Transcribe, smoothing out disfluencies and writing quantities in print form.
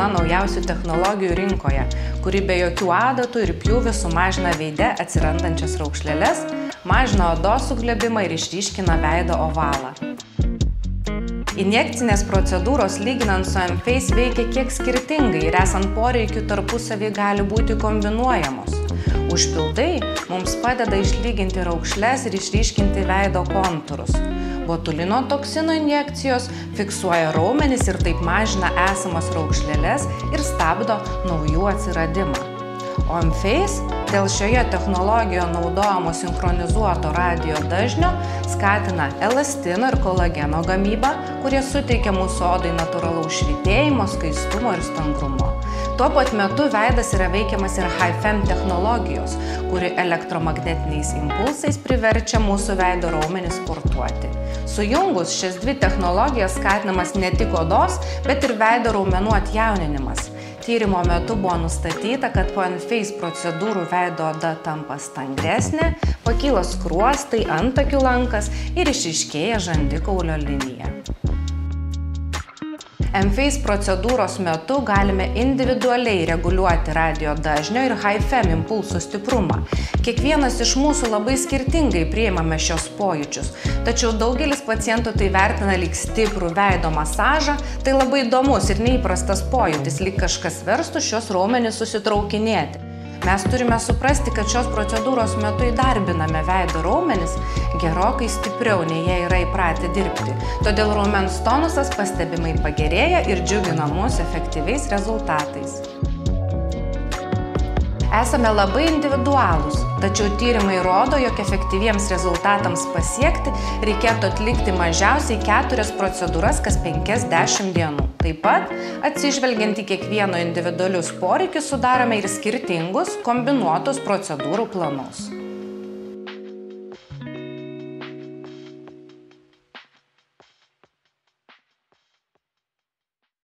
viena naujausių technologijų rinkoje, kuri be jokių adatų ir pjūvių sumažina veide atsirandančias raukšleles, mažina odos suglebimą ir išryškina veido ovalą. Injekcinės procedūros lyginant su M-Face veikia kiek skirtingai ir esant poreikių tarpusavy gali būti kombinuojamos. Užpildai mums padeda išlyginti raukšles ir išryškinti veido kontūrus. Botulino toksino injekcijos fiksuoja raumenis ir taip mažina esamas raukšleles ir stabdo naujų atsiradimą. O M-Face dėl šioje technologijoje naudojamo sinchronizuoto radio dažnio skatina elastino ir kolageno gamybą, kurie suteikia mūsų odai natūralaus švytėjimo, skaistumo ir stangrumo. Tuo pat metu veidas yra veikiamas ir HiFem technologijos, kuri elektromagnetiniais impulsais priverčia mūsų veido raumenis sportuoti. Sujungus šias dvi technologijas skatinamas ne tik odos, bet ir veido raumenų atjauninimas. Tyrimo metu buvo nustatyta, kad po M-Face procedūrų veido oda tampa standesnė, pakyla skruostai, antakių lankas ir išryškėja žandikaulio linija. M-Face procedūros metu galime individualiai reguliuoti radio dažnio ir HiFem impulsų stiprumą. Kiekvienas iš mūsų labai skirtingai priimame šios pojūčius, tačiau daugelis pacientų tai vertina lyg stiprų veido masažą, tai labai įdomus ir neįprastas pojūtis, lyg kažkas verstų šios raumenis susitraukinėti. Mes turime suprasti, kad šios procedūros metu įdarbiname veido raumenis gerokai stipriau, nei jie yra įpratę dirbti. Todėl raumens tonusas pastebimai pagerėja ir džiugina mus efektyviais rezultatais. Esame labai individualūs, tačiau tyrimai rodo, jog efektyviems rezultatams pasiekti reikėtų atlikti mažiausiai 4 procedūras kas 5-10 dienų. Taip pat, atsižvelgiant į kiekvieno individualius poreikius, sudarome ir skirtingus kombinuotus procedūrų planus.